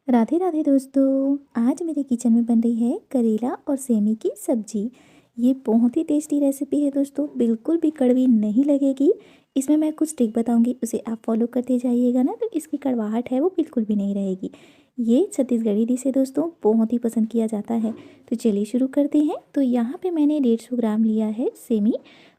राधे राधे दोस्तों। आज मेरे किचन में बन रही है करेला और सेमी की सब्जी। ये बहुत ही टेस्टी रेसिपी है दोस्तों, बिल्कुल भी कड़वी नहीं लगेगी। इसमें मैं कुछ ट्रिक बताऊंगी, उसे आप फॉलो करते जाइएगा ना तो इसकी कड़वाहट है वो बिल्कुल भी नहीं रहेगी। ये छत्तीसगढ़ी डिश है दोस्तों, बहुत ही पसंद किया जाता है। तो चलिए शुरू करते हैं। तो यहाँ पे मैंने 150 ग्राम लिया है सेमी,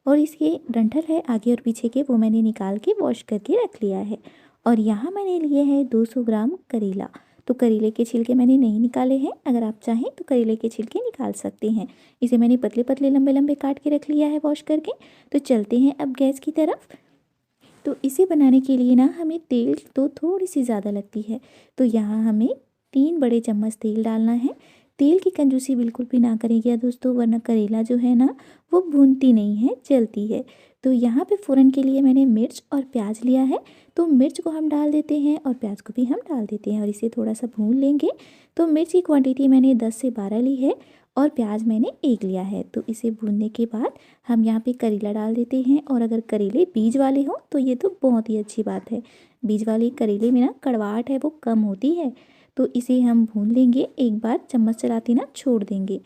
और इसके डंठल है आगे और पीछे के, वो मैंने निकाल के वॉश करके रख लिया है। और यहाँ मैंने लिए है 200 ग्राम करेला। तो करेले के छिलके मैंने नहीं निकाले हैं, अगर आप चाहें तो करेले के छिलके निकाल सकते हैं। इसे मैंने पतले पतले लंबे लंबे काट के रख लिया है वॉश करके। तो चलते हैं अब गैस की तरफ। तो इसे बनाने के लिए ना हमें तेल तो थोड़ी सी ज़्यादा लगती है। तो यहाँ हमें 3 बड़े चम्मच तेल डालना है। तेल की कंजूसी बिल्कुल भी ना करेंगे दोस्तों, वरना करेला जो है ना वो भूनती नहीं है, जलती है। तो यहाँ पे फ़ोरन के लिए मैंने मिर्च और प्याज लिया है। तो मिर्च को हम डाल देते हैं और प्याज को भी हम डाल देते हैं और इसे थोड़ा सा भून लेंगे। तो मिर्च की क्वांटिटी मैंने 10 से 12 ली है और प्याज मैंने 1 लिया है। तो इसे भूनने के बाद हम यहाँ पे करेला डाल देते हैं। और अगर करेले बीज वाले हों तो ये तो बहुत ही अच्छी बात है। बीज वाले करेले में ना कड़वाहट है वो कम होती है। तो इसे हम भून लेंगे, एक बार चम्मच चलाते ना छोड़ देंगे।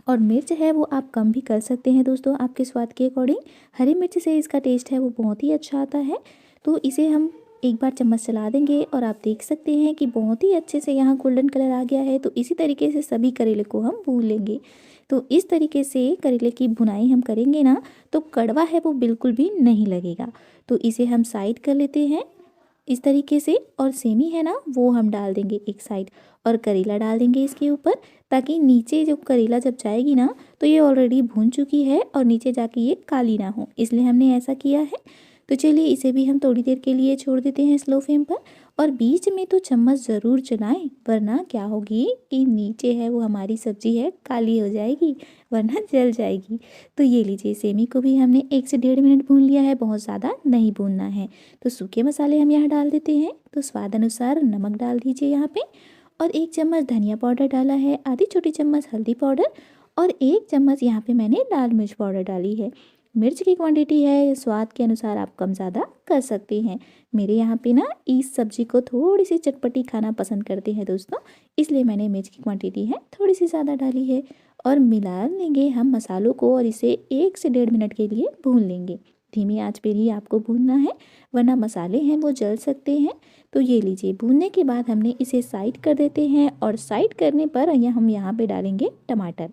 और मिर्च है वो आप कम भी कर सकते हैं दोस्तों, आपके स्वाद के अकॉर्डिंग। हरी मिर्च से इसका टेस्ट है वो बहुत ही अच्छा आता है। तो इसे हम एक बार चम्मच चला देंगे और आप देख सकते हैं कि बहुत ही अच्छे से यहाँ गोल्डन कलर आ गया है। तो इसी तरीके से सभी करेले को हम भून लेंगे। तो इस तरीके से करेले की भुनाई हम करेंगे ना तो कड़वा है वो बिल्कुल भी नहीं लगेगा। तो इसे हम साइड कर लेते हैं इस तरीके से। और सेमी है ना वो हम डाल देंगे एक साइड, और करेला डाल देंगे इसके ऊपर, ताकि नीचे जो करेला जब जाएगी ना तो ये ऑलरेडी भून चुकी है और नीचे जाके ये काली ना हो, इसलिए हमने ऐसा किया है। तो चलिए इसे भी हम थोड़ी देर के लिए छोड़ देते हैं स्लो फ्लेम पर। और बीच में तो चम्मच ज़रूर चलाएं, वरना क्या होगी कि नीचे है वो हमारी सब्जी है काली हो जाएगी, वरना जल जाएगी। तो ये लीजिए, सेमी को भी हमने 1 से 1.5 मिनट भून लिया है, बहुत ज़्यादा नहीं भूनना है। तो सूखे मसाले हम यहाँ डाल देते हैं। तो स्वाद अनुसार नमक डाल दीजिए यहाँ पे, और 1 चम्मच धनिया पाउडर डाला है, आधी छोटी चम्मच हल्दी पाउडर, और 1 चम्मच यहाँ पे मैंने लाल मिर्च पाउडर डाली है। मिर्च की क्वांटिटी है स्वाद के अनुसार आप कम ज़्यादा कर सकते हैं। मेरे यहाँ पे ना इस सब्ज़ी को थोड़ी सी चटपटी खाना पसंद करते हैं दोस्तों, इसलिए मैंने मिर्च की क्वांटिटी है थोड़ी सी ज़्यादा डाली है। और मिला लेंगे हम मसालों को और इसे 1 से 1.5 मिनट के लिए भून लेंगे। धीमी आंच पे ही आपको भूनना है, वरना मसाले हैं वो जल सकते हैं। तो ये लीजिए, भूनने के बाद हमने इसे साइड कर देते हैं। और साइड करने पर हम यहाँ पे डालेंगे टमाटर।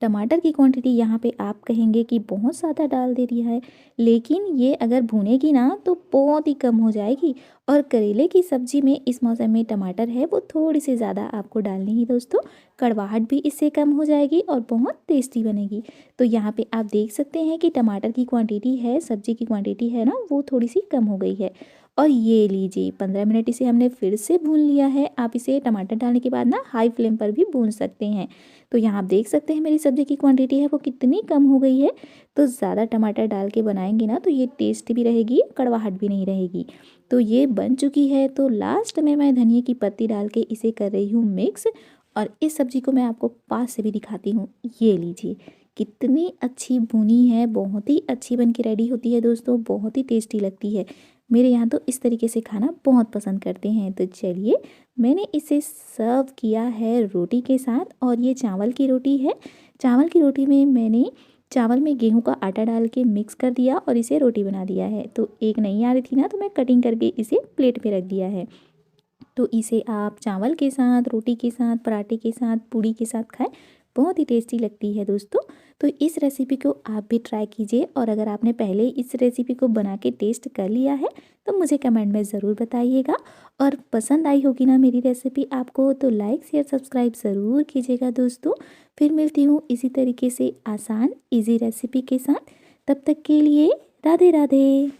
टमाटर की क्वांटिटी यहाँ पे आप कहेंगे कि बहुत ज़्यादा डाल दे रही है, लेकिन ये अगर भुनेगी ना तो बहुत ही कम हो जाएगी। और करेले की सब्ज़ी में इस मौसम में टमाटर है वो थोड़ी सी ज़्यादा आपको डालनी ही दोस्तों, कड़वाहट भी इससे कम हो जाएगी और बहुत टेस्टी बनेगी। तो यहाँ पे आप देख सकते हैं कि टमाटर की क्वांटिटी है, सब्ज़ी की क्वांटिटी है ना वो थोड़ी सी कम हो गई है। और ये लीजिए, 15 मिनट इसे हमने फिर से भून लिया है। आप इसे टमाटर डालने के बाद ना हाई फ्लेम पर भी भून सकते हैं। तो यहाँ आप देख सकते हैं मेरी सब्ज़ी की क्वांटिटी है वो कितनी कम हो गई है। तो ज़्यादा टमाटर डाल के बनाएंगे ना तो ये टेस्ट भी रहेगी, कड़वाहट भी नहीं रहेगी। तो ये बन चुकी है। तो लास्ट में मैं धनिया की पत्ती डाल के इसे कर रही हूँ मिक्स। और इस सब्ज़ी को मैं आपको पास से भी दिखाती हूँ। ये लीजिए, कितनी अच्छी भुनी है, बहुत ही अच्छी बन के रेडी होती है दोस्तों, बहुत ही टेस्टी लगती है। मेरे यहाँ तो इस तरीके से खाना बहुत पसंद करते हैं। तो चलिए, मैंने इसे सर्व किया है रोटी के साथ, और ये चावल की रोटी है। चावल की रोटी में मैंने चावल में गेहूं का आटा डाल के मिक्स कर दिया और इसे रोटी बना दिया है। तो एक नहीं आ रही थी ना तो मैं कटिंग करके इसे प्लेट पे रख दिया है। तो इसे आप चावल के साथ, रोटी के साथ, पराठे के साथ, पूड़ी के साथ खाएं, बहुत ही टेस्टी लगती है दोस्तों। तो इस रेसिपी को आप भी ट्राई कीजिए। और अगर आपने पहले इस रेसिपी को बना के टेस्ट कर लिया है तो मुझे कमेंट में ज़रूर बताइएगा। और पसंद आई होगी ना मेरी रेसिपी आपको तो लाइक शेयर सब्सक्राइब ज़रूर कीजिएगा दोस्तों। फिर मिलती हूँ इसी तरीके से आसान इजी रेसिपी के साथ। तब तक के लिए राधे राधे।